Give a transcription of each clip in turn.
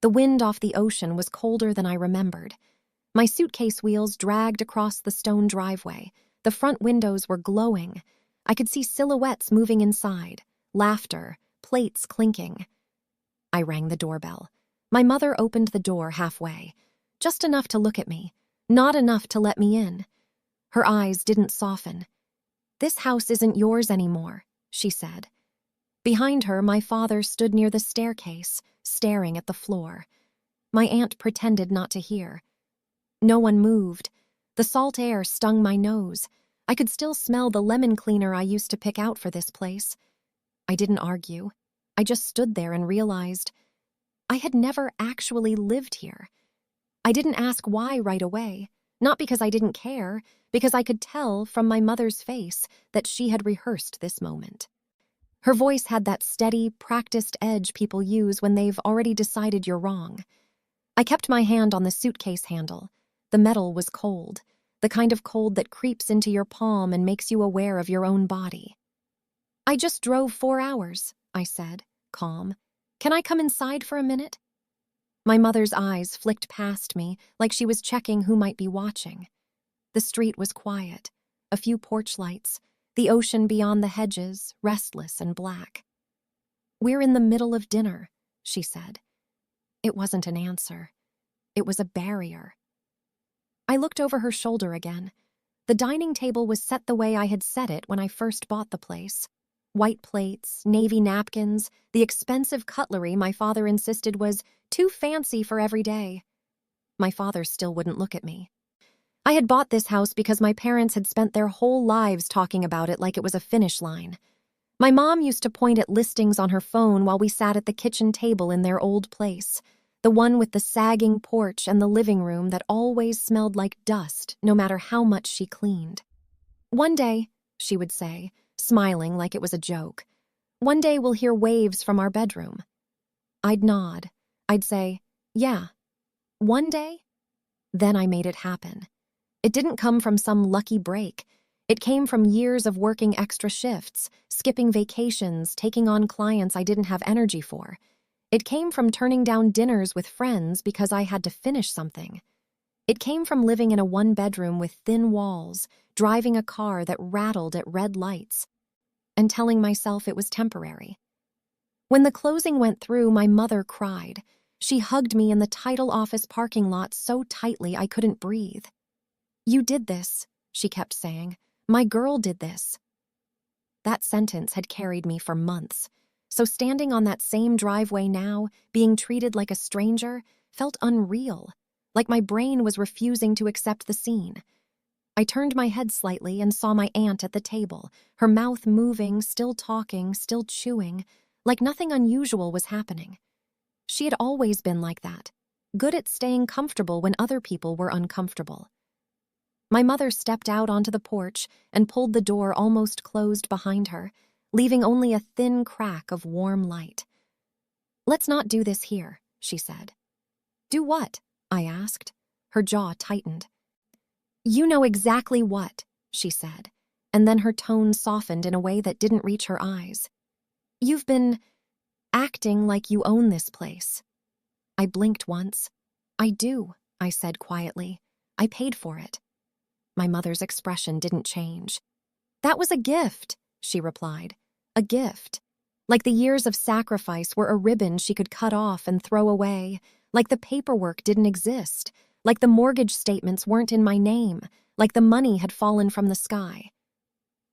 The wind off the ocean was colder than I remembered. My suitcase wheels dragged across the stone driveway. The front windows were glowing. I could see silhouettes moving inside, laughter, plates clinking. I rang the doorbell. My mother opened the door halfway, just enough to look at me, not enough to let me in. Her eyes didn't soften. "This house isn't yours anymore," she said. Behind her, my father stood near the staircase, staring at the floor. My aunt pretended not to hear. No one moved. The salt air stung my nose. I could still smell the lemon cleaner I used to pick out for this place. I didn't argue. I just stood there and realized I had never actually lived here. I didn't ask why right away, not because I didn't care, because I could tell from my mother's face that she had rehearsed this moment. Her voice had that steady, practiced edge people use when they've already decided you're wrong. I kept my hand on the suitcase handle. The metal was cold, the kind of cold that creeps into your palm and makes you aware of your own body. "I just drove 4 hours," I said, calm. "Can I come inside for a minute?" My mother's eyes flicked past me like she was checking who might be watching. The street was quiet, a few porch lights, the ocean beyond the hedges, restless and black. "We're in the middle of dinner," she said. It wasn't an answer. It was a barrier. I looked over her shoulder again. The dining table was set the way I had set it when I first bought the place. White plates, navy napkins, the expensive cutlery my father insisted was too fancy for every day. My father still wouldn't look at me. I had bought this house because my parents had spent their whole lives talking about it like it was a finish line. My mom used to point at listings on her phone while we sat at the kitchen table in their old place, the one with the sagging porch and the living room that always smelled like dust no matter how much she cleaned. "One day," she would say, smiling like it was a joke, "one day we'll hear waves from our bedroom." I'd nod. I'd say, "Yeah. One day?" Then I made it happen. It didn't come from some lucky break. It came from years of working extra shifts, skipping vacations, taking on clients I didn't have energy for. It came from turning down dinners with friends because I had to finish something. It came from living in a one-bedroom with thin walls, driving a car that rattled at red lights, and telling myself it was temporary. When the closing went through, my mother cried. She hugged me in the title office parking lot so tightly I couldn't breathe. "You did this," she kept saying. "My girl did this." That sentence had carried me for months, so standing on that same driveway now, being treated like a stranger, felt unreal, like my brain was refusing to accept the scene. I turned my head slightly and saw my aunt at the table, her mouth moving, still talking, still chewing, like nothing unusual was happening. She had always been like that, good at staying comfortable when other people were uncomfortable. My mother stepped out onto the porch and pulled the door almost closed behind her, leaving only a thin crack of warm light. "Let's not do this here," she said. "Do what?" I asked. Her jaw tightened. "You know exactly what," she said, and then her tone softened in a way that didn't reach her eyes. "You've been acting like you own this place." I blinked once. "I do," I said quietly. "I paid for it." My mother's expression didn't change. "That was a gift," she replied. "A gift. Like the years of sacrifice were a ribbon she could cut off and throw away, like the paperwork didn't exist, like the mortgage statements weren't in my name, like the money had fallen from the sky."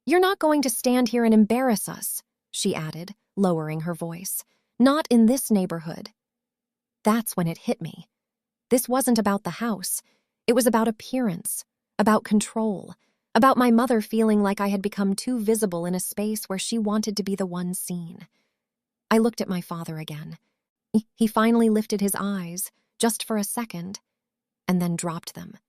"You're not going to stand here and embarrass us," she added, lowering her voice. "Not in this neighborhood." That's when it hit me. This wasn't about the house. It was about appearance, about control, about my mother feeling like I had become too visible in a space where she wanted to be the one seen. I looked at my father again. He finally lifted his eyes, just for a second, and then dropped them.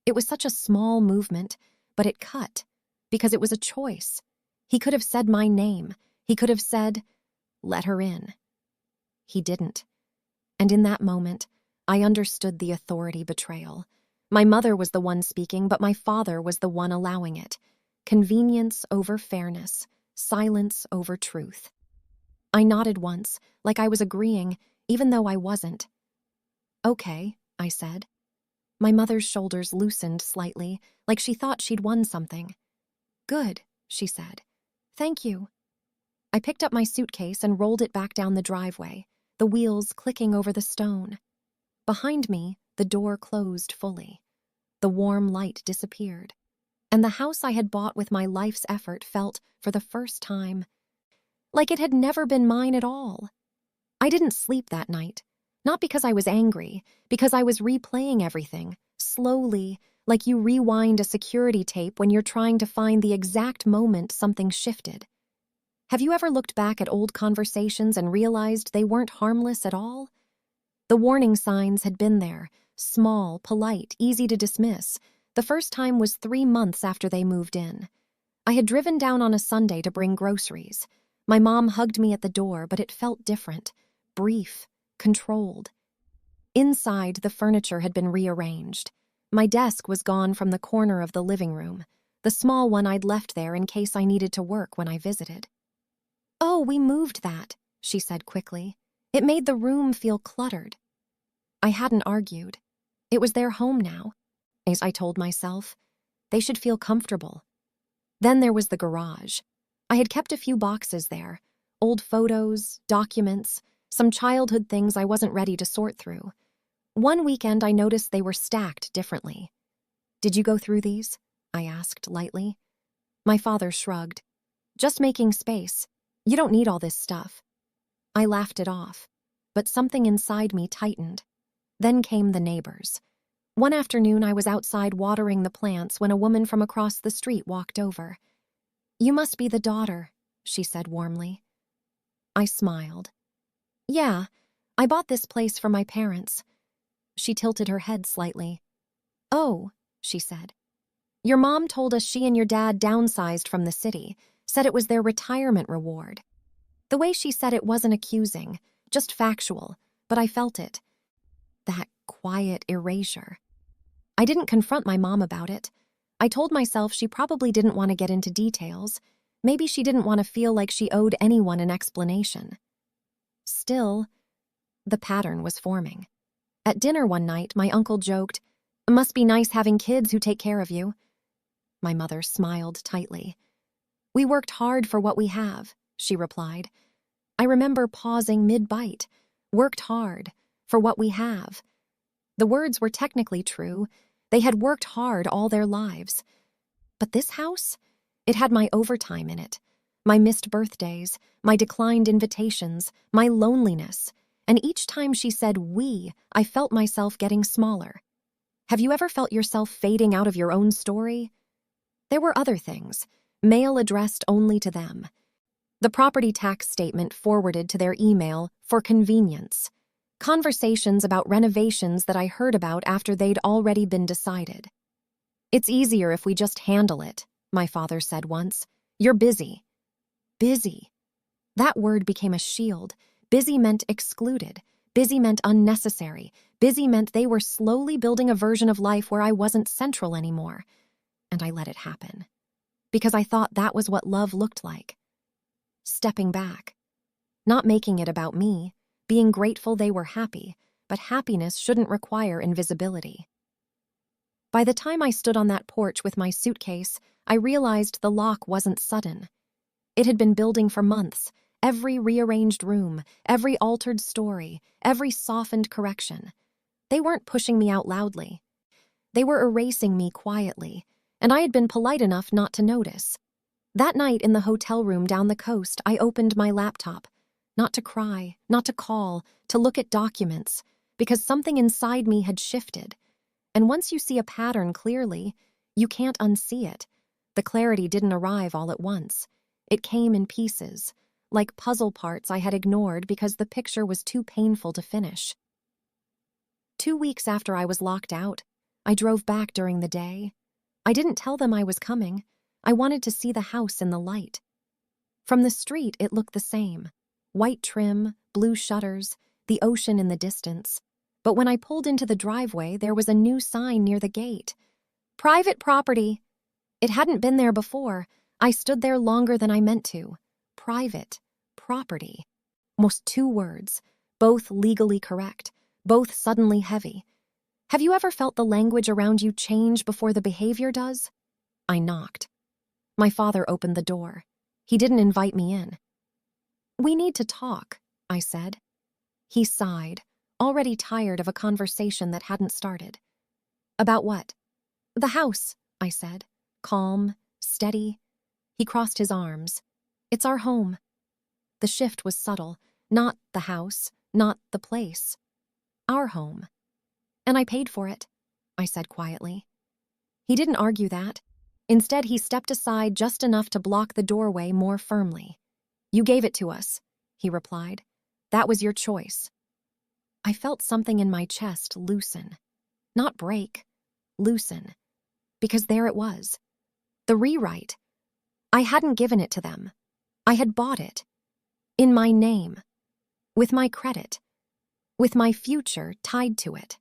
It was such a small movement, but it cut, because it was a choice. He could have said my name. He could have said, "Let her in." He didn't. And in that moment, I understood the authority betrayal. My mother was the one speaking, but my father was the one allowing it. Convenience over fairness, silence over truth. I nodded once, like I was agreeing, even though I wasn't. Okay, I said. My mother's shoulders loosened slightly, like she thought she'd won something. Good, she said. Thank you. I picked up my suitcase and rolled it back down the driveway, the wheels clicking over the stone. Behind me, the door closed fully. The warm light disappeared, and the house I had bought with my life's effort felt, for the first time, like it had never been mine at all. I didn't sleep that night, not because I was angry, because I was replaying everything, slowly, like you rewind a security tape when you're trying to find the exact moment something shifted. Have you ever looked back at old conversations and realized they weren't harmless at all? The warning signs had been there, small, polite, easy to dismiss. The first time was 3 months after they moved in. I had driven down on a Sunday to bring groceries. My mom hugged me at the door, but it felt different, brief, controlled. Inside, the furniture had been rearranged. My desk was gone from the corner of the living room, the small one I'd left there in case I needed to work when I visited. "Oh, we moved that," she said quickly. It made the room feel cluttered. I hadn't argued. It was their home now, as I told myself. They should feel comfortable. Then there was the garage. I had kept a few boxes there, old photos, documents, some childhood things I wasn't ready to sort through. One weekend I noticed they were stacked differently. "Did you go through these?" I asked lightly. My father shrugged. "Just making space. You don't need all this stuff." I laughed it off, but something inside me tightened. Then came the neighbors. One afternoon I was outside watering the plants when a woman from across the street walked over. "You must be the daughter," she said warmly. I smiled. "Yeah, I bought this place for my parents." She tilted her head slightly. "Oh," she said. "Your mom told us she and your dad downsized from the city, said it was their retirement reward." The way she said it wasn't accusing, just factual, but I felt it. That quiet erasure. I didn't confront my mom about it. I told myself she probably didn't want to get into details. Maybe she didn't want to feel like she owed anyone an explanation. Still, the pattern was forming. At dinner one night, my uncle joked, "It must be nice having kids who take care of you." My mother smiled tightly. "We worked hard for what we have," she replied. I remember pausing mid-bite. Worked hard, for what we have. The words were technically true. They had worked hard all their lives. But this house? It had my overtime in it. My missed birthdays, my declined invitations, my loneliness. And each time she said "we," I felt myself getting smaller. Have you ever felt yourself fading out of your own story? There were other things, mail addressed only to them. The property tax statement forwarded to their email for convenience. Conversations about renovations that I heard about after they'd already been decided. "It's easier if we just handle it," my father said once. "You're busy." Busy. That word became a shield. Busy meant excluded. Busy meant unnecessary. Busy meant they were slowly building a version of life where I wasn't central anymore. And I let it happen. Because I thought that was what love looked like. Stepping back. Not making it about me. Being grateful they were happy, but happiness shouldn't require invisibility. By the time I stood on that porch with my suitcase, I realized the lock wasn't sudden. It had been building for months, every rearranged room, every altered story, every softened correction. They weren't pushing me out loudly. They were erasing me quietly, and I had been polite enough not to notice. That night in the hotel room down the coast, I opened my laptop. Not to cry, not to call, to look at documents, because something inside me had shifted. And once you see a pattern clearly, you can't unsee it. The clarity didn't arrive all at once. It came in pieces, like puzzle parts I had ignored because the picture was too painful to finish. 2 weeks after I was locked out, I drove back during the day. I didn't tell them I was coming. I wanted to see the house in the light. From the street, it looked the same. White trim, blue shutters, the ocean in the distance. But when I pulled into the driveway, there was a new sign near the gate. "Private property." It hadn't been there before. I stood there longer than I meant to. Private property. Almost 2 words, both legally correct, both suddenly heavy. Have you ever felt the language around you change before the behavior does? I knocked. My father opened the door. He didn't invite me in. "We need to talk," I said. He sighed, already tired of a conversation that hadn't started. "About what?" "The house," I said, calm, steady. He crossed his arms. "It's our home." The shift was subtle. Not the house, not the place. Our home. "And I paid for it," I said quietly. He didn't argue that. Instead, he stepped aside just enough to block the doorway more firmly. "You gave it to us," he replied. "That was your choice." I felt something in my chest loosen. Not break, loosen. Because there it was. The rewrite. I hadn't given it to them. I had bought it. In my name. With my credit. With my future tied to it.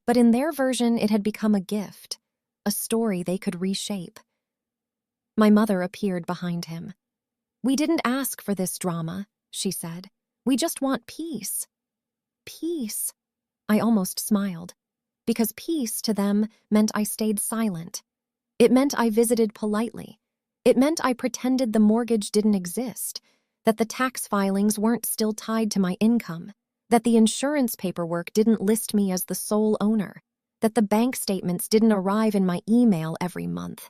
But in their version, it had become a gift. A story they could reshape. My mother appeared behind him. "We didn't ask for this drama," she said. "We just want peace." Peace. I almost smiled. Because peace to them meant I stayed silent. It meant I visited politely. It meant I pretended the mortgage didn't exist, that the tax filings weren't still tied to my income, that the insurance paperwork didn't list me as the sole owner, that the bank statements didn't arrive in my email every month.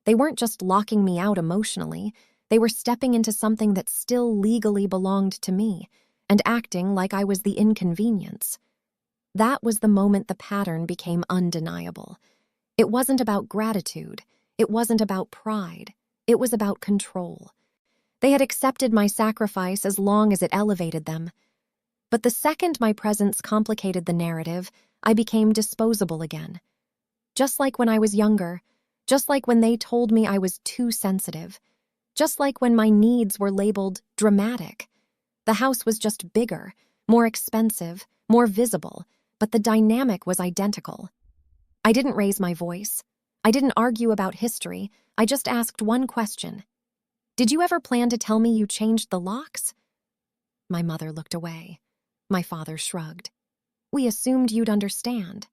They weren't just locking me out emotionally, they were stepping into something that still legally belonged to me, and acting like I was the inconvenience. That was the moment the pattern became undeniable. It wasn't about gratitude. It wasn't about pride. It was about control. They had accepted my sacrifice as long as it elevated them. But the second my presence complicated the narrative, I became disposable again. Just like when I was younger, just like when they told me I was too sensitive, just like when my needs were labeled dramatic. The house was just bigger, more expensive, more visible, but the dynamic was identical. I didn't raise my voice. I didn't argue about history. I just asked one question. "Did you ever plan to tell me you changed the locks?" My mother looked away. My father shrugged. "We assumed you'd understand."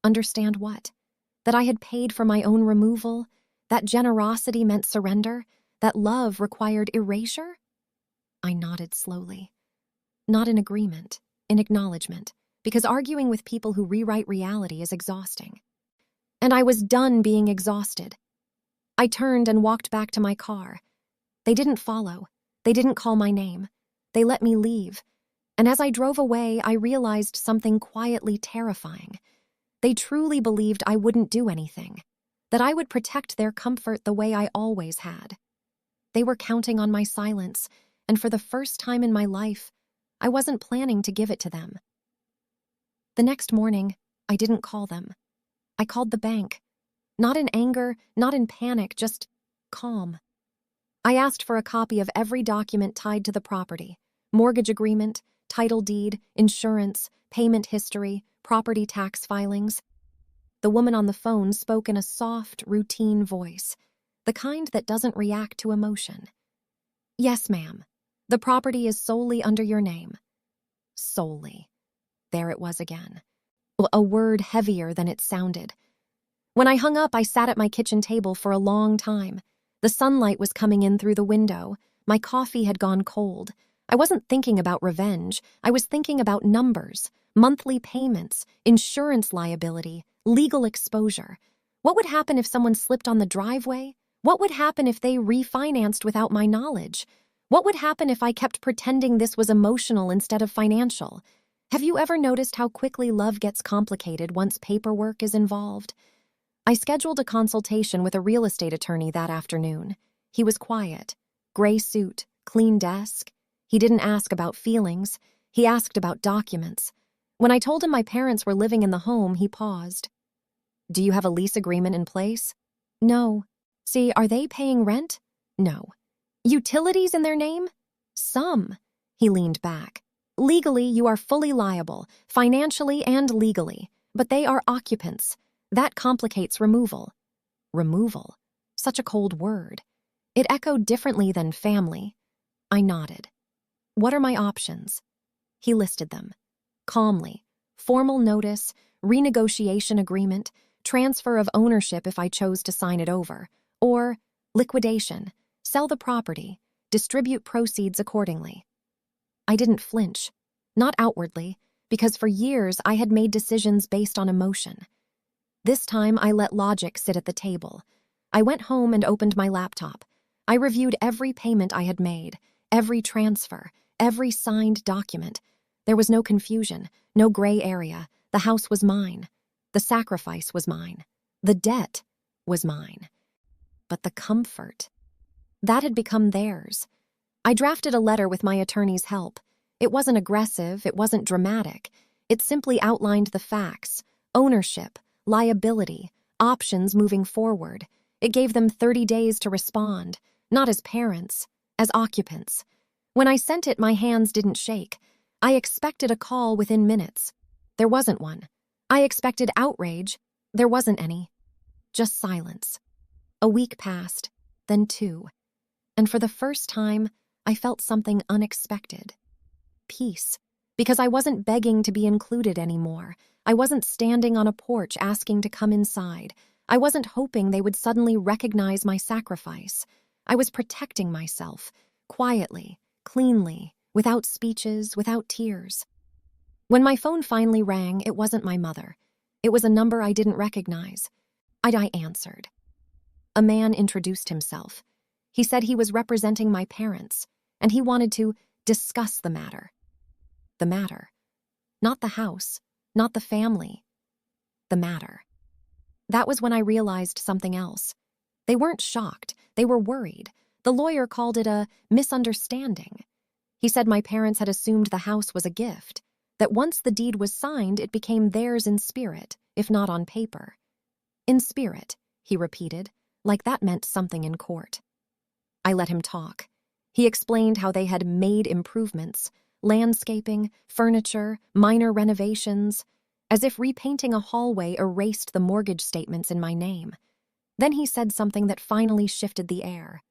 Understand what? That I had paid for my own removal? That generosity meant surrender? That love required erasure? I nodded slowly. Not in agreement, in acknowledgement, because arguing with people who rewrite reality is exhausting. And I was done being exhausted. I turned and walked back to my car. They didn't follow. They didn't call my name. They let me leave. And as I drove away, I realized something quietly terrifying. They truly believed I wouldn't do anything, that I would protect their comfort the way I always had. They were counting on my silence, and for the first time in my life, I wasn't planning to give it to them. The next morning, I didn't call them. I called the bank. Not in anger, not in panic, just calm. I asked for a copy of every document tied to the property: mortgage agreement, title deed, insurance, payment history, property tax filings. The woman on the phone spoke in a soft, routine voice, the kind that doesn't react to emotion. "Yes, ma'am. The property is solely under your name." Solely. There it was again. A word heavier than it sounded. When I hung up, I sat at my kitchen table for a long time. The sunlight was coming in through the window. My coffee had gone cold. I wasn't thinking about revenge. I was thinking about numbers, monthly payments, insurance liability, legal exposure. What would happen if someone slipped on the driveway? What would happen if they refinanced without my knowledge? What would happen if I kept pretending this was emotional instead of financial? Have you ever noticed how quickly love gets complicated once paperwork is involved? I scheduled a consultation with a real estate attorney that afternoon. He was quiet, gray suit, clean desk. He didn't ask about feelings. He asked about documents. When I told him my parents were living in the home, he paused. "Do you have a lease agreement in place?" "No." "See, are they paying rent?" "No." "Utilities in their name?" "Some." He leaned back. "Legally, you are fully liable, financially and legally, but they are occupants. That complicates removal." Removal. Such a cold word. It echoed differently than family. I nodded. "What are my options?" He listed them. Calmly, formal notice, renegotiation agreement, transfer of ownership if I chose to sign it over, or liquidation, sell the property, distribute proceeds accordingly. I didn't flinch, not outwardly, because for years I had made decisions based on emotion. This time I let logic sit at the table. I went home and opened my laptop. I reviewed every payment I had made, every transfer, every signed document. There was no confusion, no gray area. The house was mine. The sacrifice was mine. The debt was mine. But the comfort, that had become theirs. I drafted a letter with my attorney's help. It wasn't aggressive, it wasn't dramatic. It simply outlined the facts, ownership, liability, options moving forward. It gave them 30 days to respond, not as parents, as occupants. When I sent it, my hands didn't shake. I expected a call within minutes. There wasn't one. I expected outrage. There wasn't any. Just silence. A week passed, then 2. And for the first time, I felt something unexpected. Peace. Because I wasn't begging to be included anymore. I wasn't standing on a porch asking to come inside. I wasn't hoping they would suddenly recognize my sacrifice. I was protecting myself, quietly, cleanly, without speeches, without tears. When my phone finally rang, it wasn't my mother. It was a number I didn't recognize. I answered. A man introduced himself. He said he was representing my parents, and he wanted to discuss the matter. The matter. Not the house, not the family. The matter. That was when I realized something else. They weren't shocked, they were worried. The lawyer called it a misunderstanding. He said my parents had assumed the house was a gift, that once the deed was signed, it became theirs in spirit, if not on paper. In spirit, he repeated, like that meant something in court. I let him talk. He explained how they had made improvements, landscaping, furniture, minor renovations, as if repainting a hallway erased the mortgage statements in my name. Then he said something that finally shifted the air.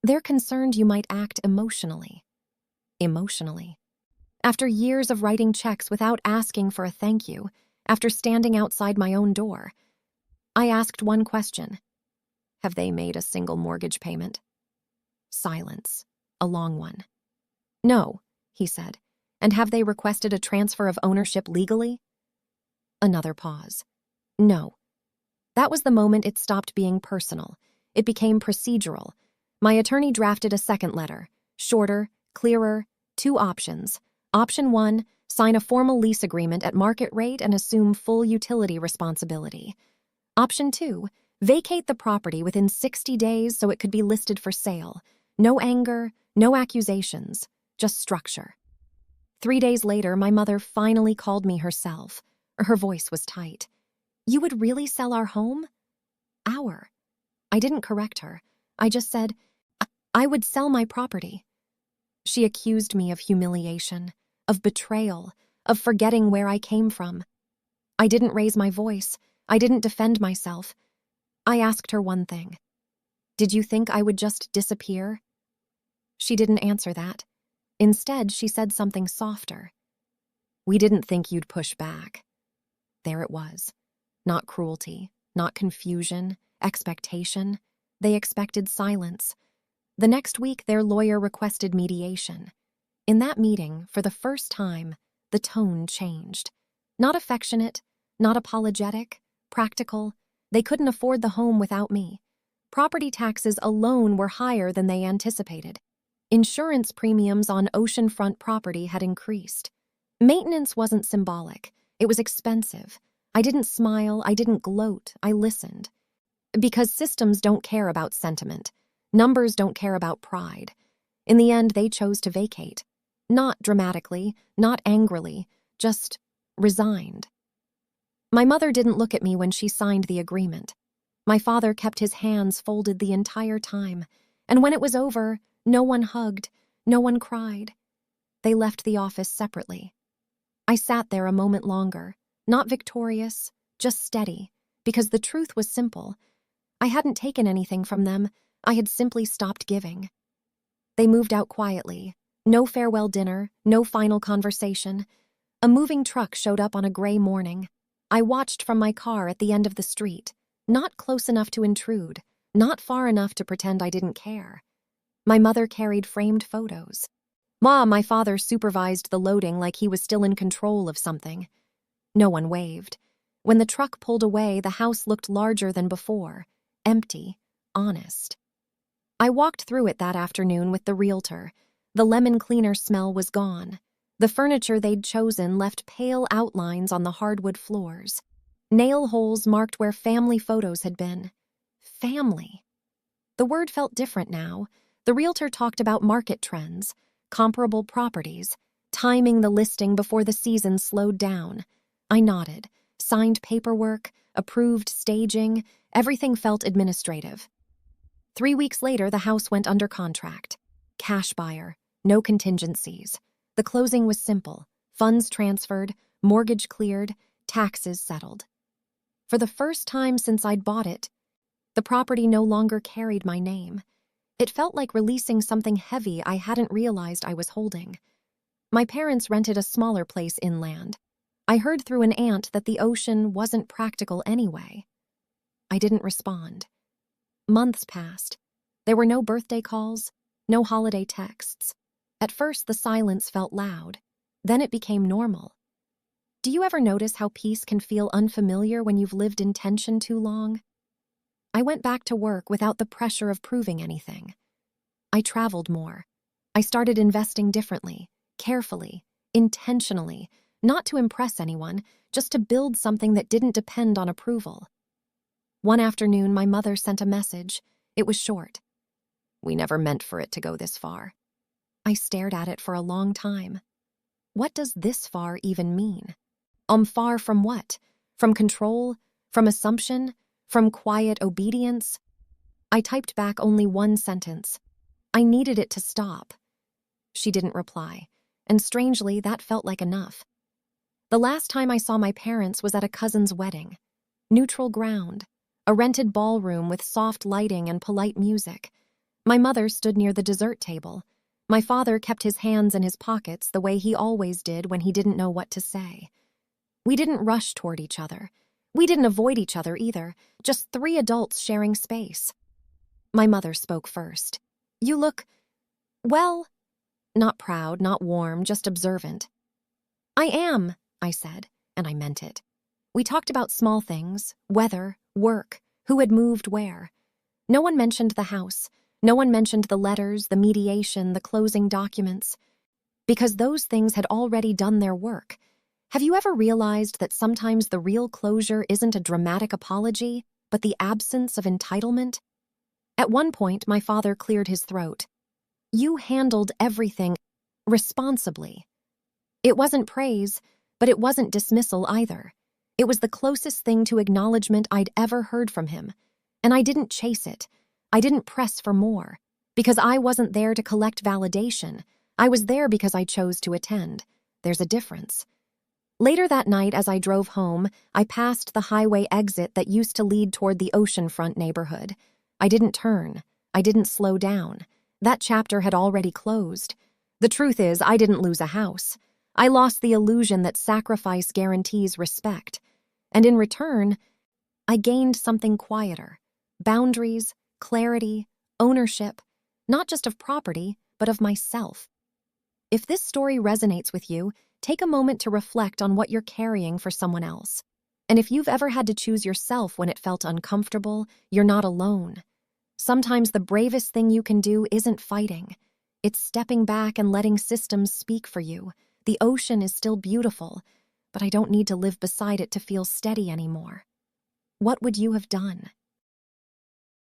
They're concerned you might act emotionally. Emotionally. After years of writing checks without asking for a thank you, after standing outside my own door, I asked one question. Have they made a single mortgage payment? Silence. A long one. No, he said. And have they requested a transfer of ownership legally? Another pause. No. That was the moment it stopped being personal. It became procedural. My attorney drafted a second letter. Shorter, clearer, 2 options. Option 1, sign a formal lease agreement at market rate and assume full utility responsibility. Option 2, vacate the property within 60 days so it could be listed for sale. No anger, no accusations, just structure. 3 days later, my mother finally called me herself. Her voice was tight. You would really sell our home? Our. I didn't correct her. I just said, I would sell my property. She accused me of humiliation, of betrayal, of forgetting where I came from. I didn't raise my voice. I didn't defend myself. I asked her one thing. Did you think I would just disappear? She didn't answer that. Instead, she said something softer. We didn't think you'd push back. There it was. Not cruelty, not confusion, expectation. They expected silence. The next week, their lawyer requested mediation. In that meeting, for the first time, the tone changed. Not affectionate, not apologetic, practical. They couldn't afford the home without me. Property taxes alone were higher than they anticipated. Insurance premiums on oceanfront property had increased. Maintenance wasn't symbolic. It was expensive. I didn't smile, I didn't gloat, I listened. Because systems don't care about sentiment. Numbers don't care about pride. In the end, they chose to vacate. Not dramatically, not angrily, just resigned. My mother didn't look at me when she signed the agreement. My father kept his hands folded the entire time, and when it was over, no one hugged, no one cried. They left the office separately. I sat there a moment longer, not victorious, just steady, because the truth was simple. I hadn't taken anything from them. I had simply stopped giving. They moved out quietly. No farewell dinner, no final conversation. A moving truck showed up on a gray morning. I watched from my car at the end of the street, not close enough to intrude, not far enough to pretend I didn't care. My mother carried framed photos. My father supervised the loading like he was still in control of something. No one waved. When the truck pulled away, the house looked larger than before, empty, honest. I walked through it that afternoon with the realtor. The lemon cleaner smell was gone. The furniture they'd chosen left pale outlines on the hardwood floors. Nail holes marked where family photos had been. Family. The word felt different now. The realtor talked about market trends, comparable properties, timing the listing before the season slowed down. I nodded, signed paperwork, approved staging. Everything felt administrative. 3 weeks later, the house went under contract. Cash buyer, no contingencies. The closing was simple. Funds transferred, mortgage cleared, taxes settled. For the first time since I'd bought it, the property no longer carried my name. It felt like releasing something heavy I hadn't realized I was holding. My parents rented a smaller place inland. I heard through an aunt that the ocean wasn't practical anyway. I didn't respond. Months passed. There were no birthday calls, no holiday texts. At first, the silence felt loud. Then it became normal. Do you ever notice how peace can feel unfamiliar when you've lived in tension too long? I went back to work without the pressure of proving anything. I traveled more. I started investing differently, carefully, intentionally, not to impress anyone, just to build something that didn't depend on approval. One afternoon, my mother sent a message. It was short. "We never meant for it to go this far." I stared at it for a long time. What does this far even mean? Far from what? From control? From assumption? From quiet obedience? I typed back only one sentence. I needed it to stop. She didn't reply, and strangely, that felt like enough. The last time I saw my parents was at a cousin's wedding. Neutral ground, a rented ballroom with soft lighting and polite music. My mother stood near the dessert table. My father kept his hands in his pockets the way he always did when he didn't know what to say. We didn't rush toward each other. We didn't avoid each other either, just 3 adults sharing space. My mother spoke first. "You look, well," not proud, not warm, just observant. "I am," I said, and I meant it. We talked about small things, weather, work, who had moved where. No one mentioned the house. No one mentioned the letters, the mediation, the closing documents, because those things had already done their work. Have you ever realized that sometimes the real closure isn't a dramatic apology, but the absence of entitlement? At one point, my father cleared his throat. "You handled everything responsibly." It wasn't praise, but it wasn't dismissal either. It was the closest thing to acknowledgement I'd ever heard from him, and I didn't chase it. I didn't press for more, because I wasn't there to collect validation. I was there because I chose to attend. There's a difference. Later that night, as I drove home, I passed the highway exit that used to lead toward the oceanfront neighborhood. I didn't turn. I didn't slow down. That chapter had already closed. The truth is, I didn't lose a house. I lost the illusion that sacrifice guarantees respect. And in return, I gained something quieter. Boundaries, clarity, ownership, not just of property, but of myself. If this story resonates with you, take a moment to reflect on what you're carrying for someone else. And if you've ever had to choose yourself when it felt uncomfortable, you're not alone. Sometimes the bravest thing you can do isn't fighting. It's stepping back and letting systems speak for you. The ocean is still beautiful, but I don't need to live beside it to feel steady anymore. What would you have done?